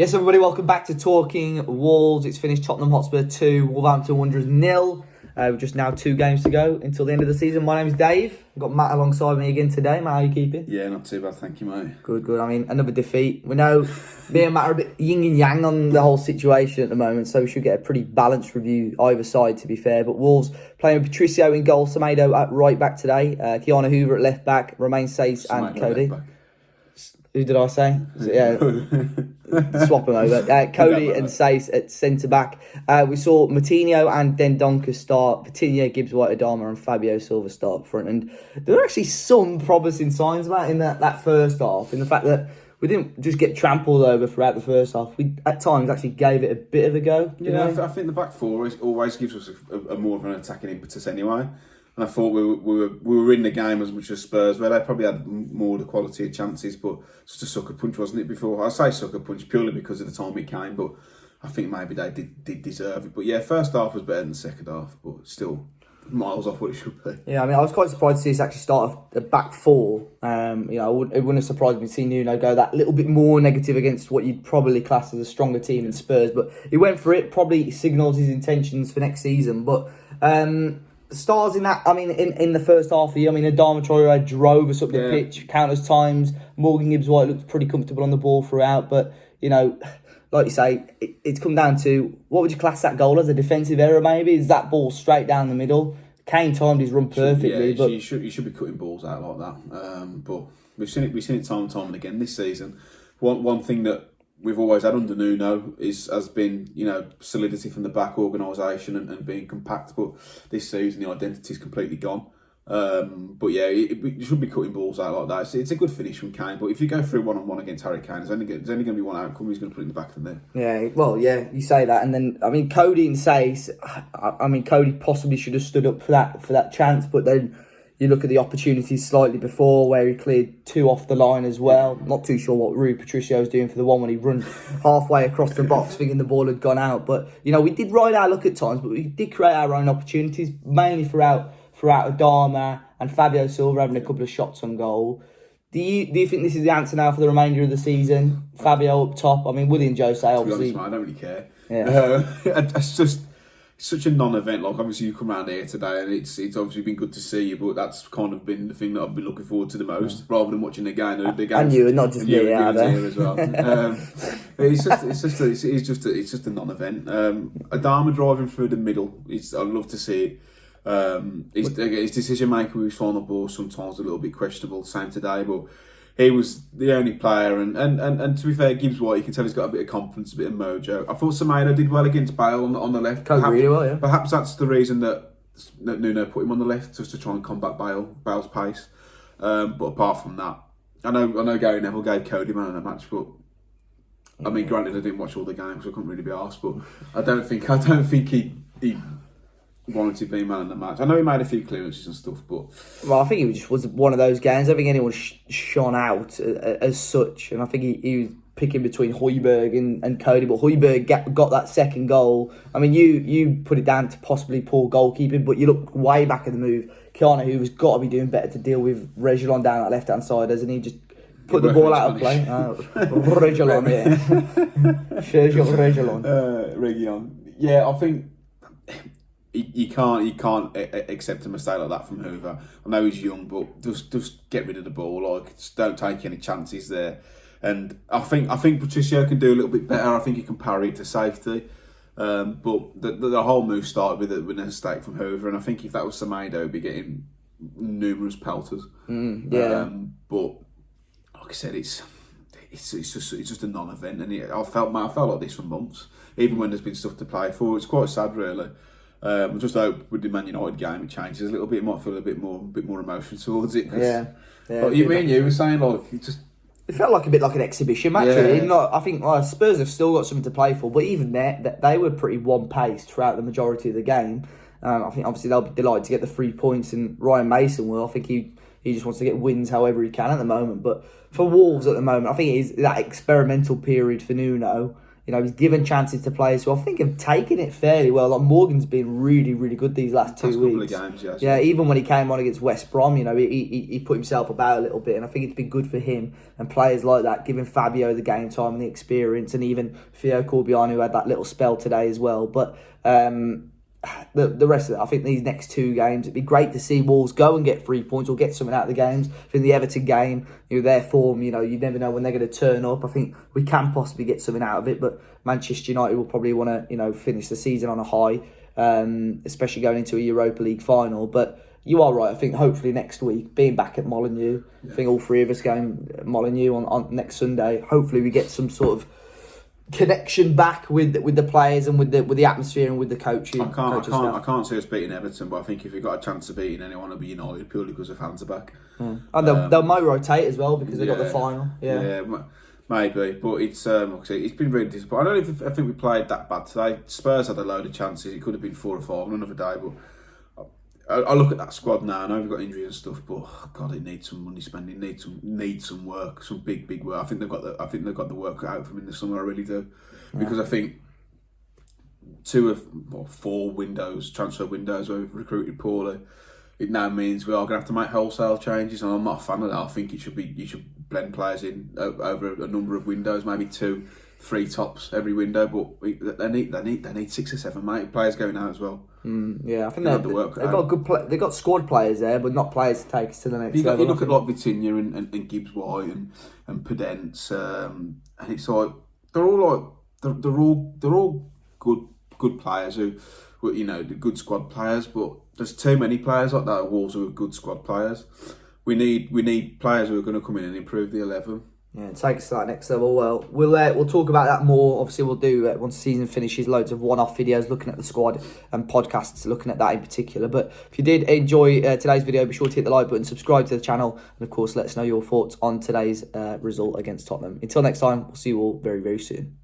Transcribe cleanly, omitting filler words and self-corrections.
Yes, everybody, welcome back to Talking Wolves. It's finished Tottenham Hotspur 2, Wolverhampton Wanderers 0. We've just now 2 games to go until the end of the season. My name's Dave. I've got Matt alongside me again today. Matt, how are you keeping? Yeah, not too bad, thank you, mate. Good. I mean, another defeat. We know me and Matt are a bit yin and yang on the whole situation at the moment, so we should get a pretty balanced review either side, to be fair. But Wolves playing with Patricio in goal, Semedo at right back today, Kane and Hojbjerg at left back, Romain Saïss and Cody. Who did I say? Yeah, swap them over. Cody and Saïss at centre back. We saw Moutinho and Dendoncker start. Vitinha, Gibbs, White, Adama, and Fabio Silva start up front. And there were actually some promising signs, Matt, in that first half. In the fact that we didn't just get trampled over throughout the first half. We at times actually gave it a bit of a go. Yeah, I think the back four always gives us a more of an attacking impetus anyway. And I thought we were in the game as much as Spurs, where they probably had more the quality of chances, but just a sucker punch, wasn't it, before? I say sucker punch purely because of the time it came, but I think maybe they did deserve it. But yeah, first half was better than the second half, but still miles off what it should be. Yeah, I mean, I was quite surprised to see us actually start a back four. It wouldn't have surprised me to see Nuno go that little bit more negative against what you'd probably class as a stronger team in Spurs, but he went for it, probably signals his intentions for next season, but... stars in that, I mean, in the first half of the year, I mean, Adama Traore drove us up the pitch countless times. Morgan Gibbs White looked pretty comfortable on the ball throughout, but, you know, like you say, it's come down to, what would you class that goal as? A defensive error, maybe? Is that ball straight down the middle? Kane timed his run perfectly. Yeah, you should be cutting balls out like that. But we've seen it time and time and again this season. One thing that we've always had under Nuno has been, solidity from the back, organisation and being compact. But this season, the identity's completely gone. But yeah, you should be cutting balls out like that. It's a good finish from Kane. But if you go through 1-on-1 against Harry Kane, there's only going to be one outcome. He's going to put it in the back of the net. Yeah, well, yeah, you say that. And then, I mean, Cody and Saïss, Cody possibly should have stood up for that chance. But then you look at the opportunities slightly before where he cleared 2 off the line as well. Not too sure what Rui Patricio was doing for the one when he run halfway across the box thinking the ball had gone out. But, we did ride our luck at times, but we did create our own opportunities, mainly throughout Adama and Fabio Silva having a couple of shots on goal. Do you think this is the answer now for the remainder of the season? Fabio up top. I mean, William Jose, obviously. To be honest, mate, I don't really care. Yeah. It's just such a non-event. Like, obviously you come around here today and it's obviously been good to see you, but that's kind of been the thing that I've been looking forward to the most, rather than watching the game. And you, and not just me, here as well. It's just a non-event. Adama driving through the middle. I'd love to see it. His decision making with his final ball sometimes a little bit questionable. Same today, but he was the only player, and to be fair, Gibbs White, you can tell he's got a bit of confidence, a bit of mojo. I thought Semedo did well against Bale on the left. Really well, yeah. Perhaps that's the reason that Nuno put him on the left, just to try and combat Bale's pace. But apart from that, I know Gary Neville gave Cody man of the match, but I mean, granted, I didn't watch all the games, so I couldn't really be arsed. But I don't think he wanted to be man of the match. I know he made a few clearances and stuff, but... Well, I think it just was one of those games. I don't think anyone shone out as such. And I think he was picking between Hojbjerg and Cody, but Hojbjerg got that second goal. I mean, you put it down to possibly poor goalkeeping, but you look way back in the move. Keanu, who's got to be doing better to deal with Reguilon down that left-hand side, hasn't he? Just put the ball out of play. Reguilon, yeah. Sergio Reguilon. Reguilon. Yeah, I think... You can't accept a mistake like that from Hoover. I know he's young, but just get rid of the ball. Like, just don't take any chances there. And I think Patricio can do a little bit better. I think he can parry it to safety. But the whole move started with a mistake from Hoover, and I think if that was Semedo, he'd be getting numerous pelters. But like I said, it's just a non-event, and I felt like this for months. Even when there's been stuff to play for, it's quite sad, really. I just hope with the Man United game it changes a little bit. It might feel a bit more emotion towards it. Yeah. Like you were saying, like it felt like a bit like an exhibition match. Yeah. Really. I think Spurs have still got something to play for, but even they were pretty one-paced throughout the majority of the game. I think obviously they'll be delighted to get the 3 points, and Ryan Mason will. I think he just wants to get wins however he can at the moment. But for Wolves at the moment, I think it is that experimental period for Nuno. He's given chances to players who I think have taken it fairly well. Like Morgan's been really, really good these last 2 weeks. Couple of games, yeah. Even when he came on against West Brom, he put himself about a little bit, and I think it's been good for him and players like that, giving Fabio the game time and the experience, and even Theo Corbiano, who had that little spell today as well. But the rest of it, I think these next 2 games, it'd be great to see Wolves go and get 3 points or get something out of the games. I think the Everton game, their form, you never know when they're going to turn up. I think we can possibly get something out of it, but Manchester United will probably want to, finish the season on a high, especially going into a Europa League final. But you are right. I think hopefully next week, being back at Molineux, I think all 3 of us going Molineux on next Sunday. Hopefully we get some sort of connection back with the players and with the atmosphere and with the coaching. I can't see us beating Everton, but I think if we've got a chance of beating anyone, it'll be United purely because the fans are back. And they'll might rotate as well because they got the final. Yeah, maybe, but it's been really disappointing. I think we played that bad today. Spurs had a load of chances. It could have been 4 or 5 on another day, but I look at that squad now. I know we've got injuries and stuff, but God, it needs some money spending. Needs some work, some big work. I think they've got the work out for them in the summer. I really do, because I think 4 transfer windows where we've recruited poorly. It now means we are going to have to make wholesale changes, and I'm not a fan of that. I think you should blend players in over a number of windows, maybe 2, 3 tops every window. But they need 6 or 7 players going out as well. I think they've got squad players there, but not players to take us to the next level. You look at like Vitinha and Gibbs White and Pedence, and it's like they're all good players who, the good squad players. But there's too many players like that at Wolves who are good squad players. We need players who are going to come in and improve the 11. Yeah, take us to that next level. Well, we'll talk about that more. Obviously, we'll do once the season finishes, loads of one-off videos looking at the squad and podcasts looking at that in particular. But if you did enjoy today's video, be sure to hit the like button, subscribe to the channel, and of course, let us know your thoughts on today's result against Tottenham. Until next time, we'll see you all very, very soon.